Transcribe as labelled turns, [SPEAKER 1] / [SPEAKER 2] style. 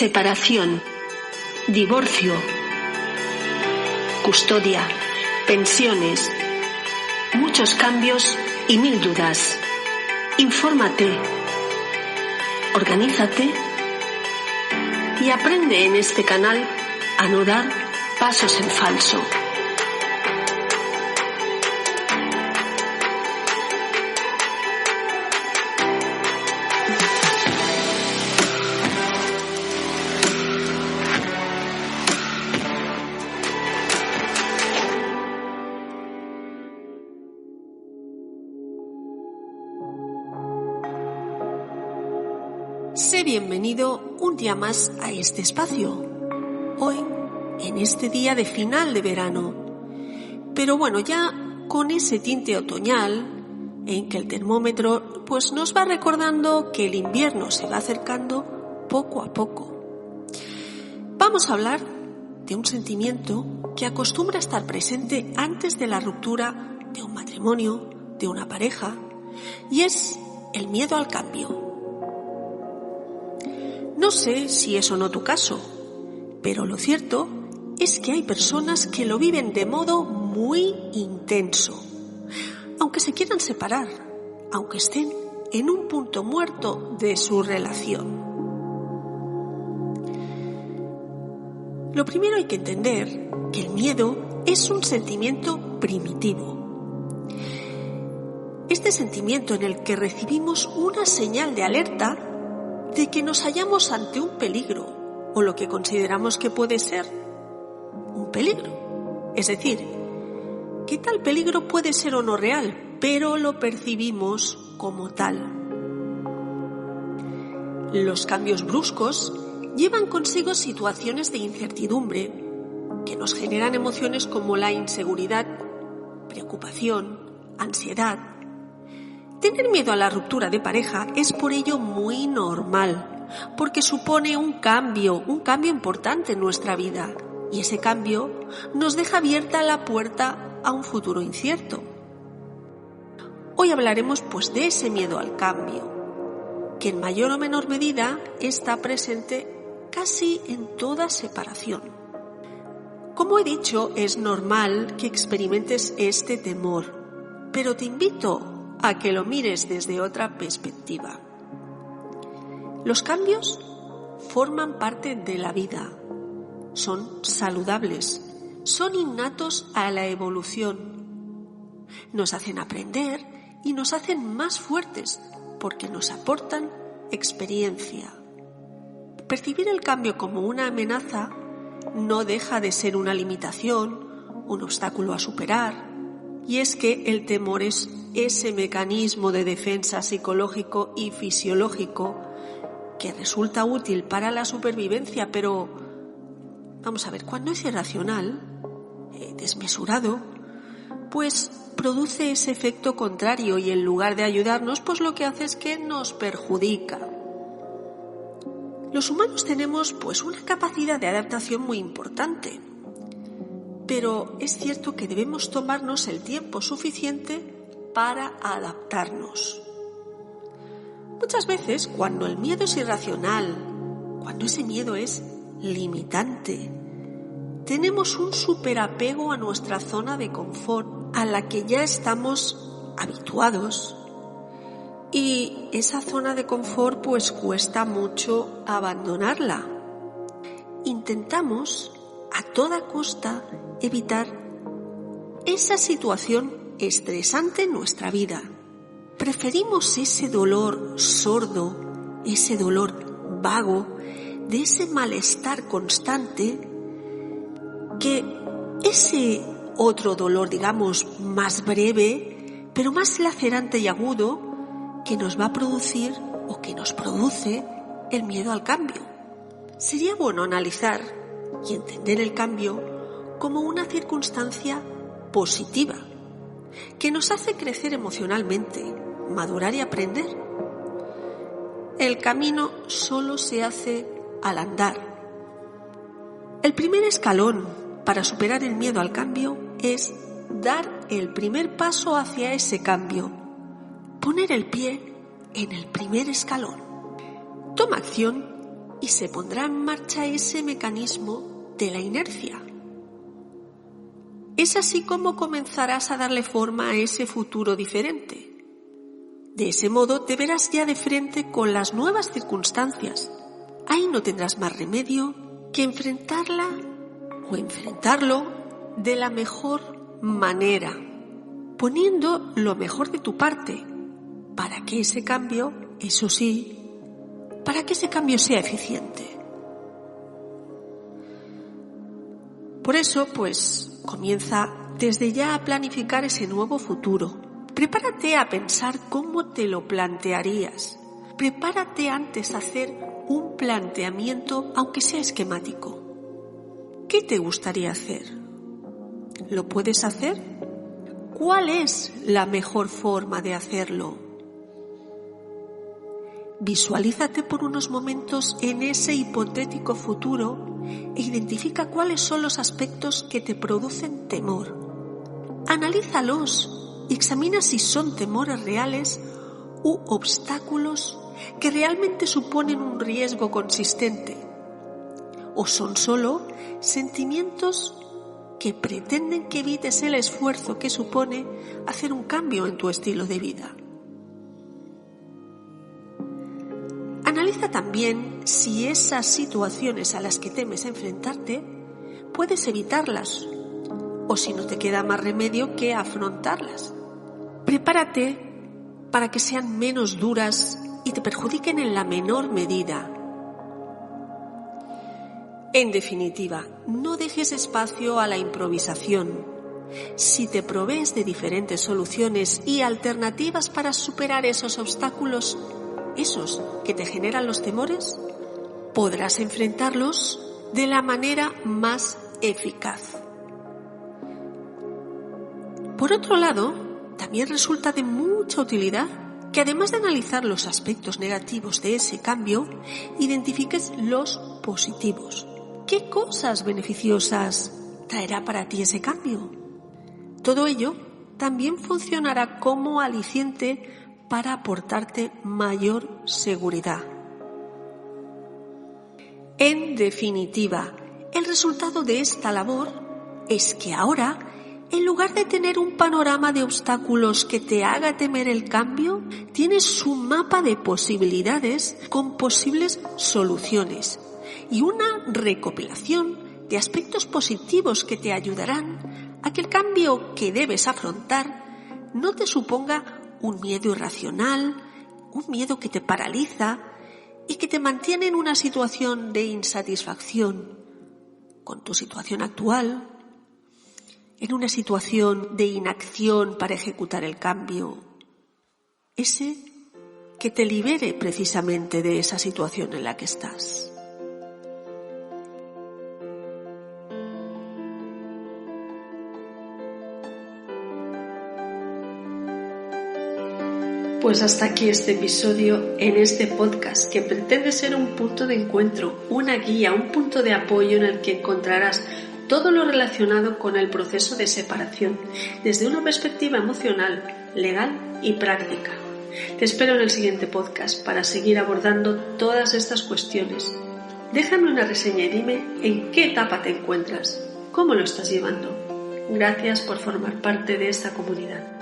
[SPEAKER 1] separación, divorcio, custodia, pensiones, muchos cambios y 1000 dudas. Infórmate, organízate y aprende en este canal a no dar pasos en falso. Sé bienvenido un día más a este espacio, hoy en este día de final de verano, pero bueno, ya con ese tinte otoñal en que el termómetro pues nos va recordando que el invierno se va acercando poco a poco. Vamos a hablar de un sentimiento que acostumbra a estar presente antes de la ruptura de un matrimonio, de una pareja, y es el miedo al cambio. No sé si es o no tu caso, pero lo cierto es que hay personas que lo viven de modo muy intenso, aunque se quieran separar, aunque estén en un punto muerto de su relación. Lo primero hay que entender que el miedo es un sentimiento primitivo. Este sentimiento en el que recibimos una señal de alerta de que nos hallamos ante un peligro o lo que consideramos que puede ser un peligro. Es decir, que tal peligro puede ser o no real, pero lo percibimos como tal. Los cambios bruscos llevan consigo situaciones de incertidumbre que nos generan emociones como la inseguridad, preocupación, ansiedad. Tener miedo a la ruptura de pareja es por ello muy normal, porque supone un cambio importante en nuestra vida, y ese cambio nos deja abierta la puerta a un futuro incierto. Hoy hablaremos pues de ese miedo al cambio, que en mayor o menor medida está presente casi en toda separación. Como he dicho, es normal que experimentes este temor, pero te invito a que lo mires desde otra perspectiva. Los cambios forman parte de la vida, son saludables, son innatos a la evolución, nos hacen aprender y nos hacen más fuertes porque nos aportan experiencia. Percibir el cambio como una amenaza no deja de ser una limitación, un obstáculo a superar, y es que el temor es ese mecanismo de defensa psicológico y fisiológico que resulta útil para la supervivencia, pero vamos a ver, cuando es irracional, desmesurado, pues produce ese efecto contrario y en lugar de ayudarnos, pues lo que hace es que nos perjudica. Los humanos tenemos pues una capacidad de adaptación muy importante, pero es cierto que debemos tomarnos el tiempo suficiente para adaptarnos. Muchas veces, cuando el miedo es irracional, cuando ese miedo es limitante, tenemos un superapego a nuestra zona de confort, a la que ya estamos habituados, y esa zona de confort pues cuesta mucho abandonarla. Intentamos a toda costa evitar esa situación estresante en nuestra vida. Preferimos ese dolor sordo, ese dolor vago, de ese malestar constante, que ese otro dolor, digamos, más breve, pero más lacerante y agudo, que nos va a producir o que nos produce el miedo al cambio. Sería bueno analizar y entender el cambio como una circunstancia positiva, que nos hace crecer emocionalmente, madurar y aprender. El camino solo se hace al andar. El primer escalón para superar el miedo al cambio es dar el primer paso hacia ese cambio, poner el pie en el primer escalón. Toma acción y se pondrá en marcha ese mecanismo de la inercia. Es así como comenzarás a darle forma a ese futuro diferente. De ese modo te verás ya de frente con las nuevas circunstancias. Ahí no tendrás más remedio que enfrentarla o enfrentarlo de la mejor manera, poniendo lo mejor de tu parte para que ese cambio, eso sí, para que ese cambio sea eficiente. Por eso, comienza desde ya a planificar ese nuevo futuro. Prepárate a pensar cómo te lo plantearías. Prepárate antes a hacer un planteamiento, aunque sea esquemático. ¿Qué te gustaría hacer? ¿Lo puedes hacer? ¿Cuál es la mejor forma de hacerlo? Visualízate por unos momentos en ese hipotético futuro e identifica cuáles son los aspectos que te producen temor. Analízalos y examina si son temores reales u obstáculos que realmente suponen un riesgo consistente, o son solo sentimientos que pretenden que evites el esfuerzo que supone hacer un cambio en tu estilo de vida. Analiza también si esas situaciones a las que temes enfrentarte puedes evitarlas o si no te queda más remedio que afrontarlas. Prepárate para que sean menos duras y te perjudiquen en la menor medida. En definitiva, no dejes espacio a la improvisación. Si te provees de diferentes soluciones y alternativas para superar esos obstáculos, esos que te generan los temores, podrás enfrentarlos de la manera más eficaz. Por otro lado, también resulta de mucha utilidad que además de analizar los aspectos negativos de ese cambio, identifiques los positivos. ¿Qué cosas beneficiosas traerá para ti ese cambio? Todo ello también funcionará como aliciente para aportarte mayor seguridad. En definitiva, el resultado de esta labor es que ahora, en lugar de tener un panorama de obstáculos que te haga temer el cambio, tienes un mapa de posibilidades con posibles soluciones y una recopilación de aspectos positivos que te ayudarán a que el cambio que debes afrontar no te suponga un miedo irracional, un miedo que te paraliza y que te mantiene en una situación de insatisfacción con tu situación actual, en una situación de inacción para ejecutar el cambio, ese que te libere precisamente de esa situación en la que estás. Pues hasta aquí este episodio en este podcast que pretende ser un punto de encuentro, una guía, un punto de apoyo en el que encontrarás todo lo relacionado con el proceso de separación desde una perspectiva emocional, legal y práctica. Te espero en el siguiente podcast para seguir abordando todas estas cuestiones. Déjame una reseña y dime en qué etapa te encuentras, cómo lo estás llevando. Gracias por formar parte de esta comunidad.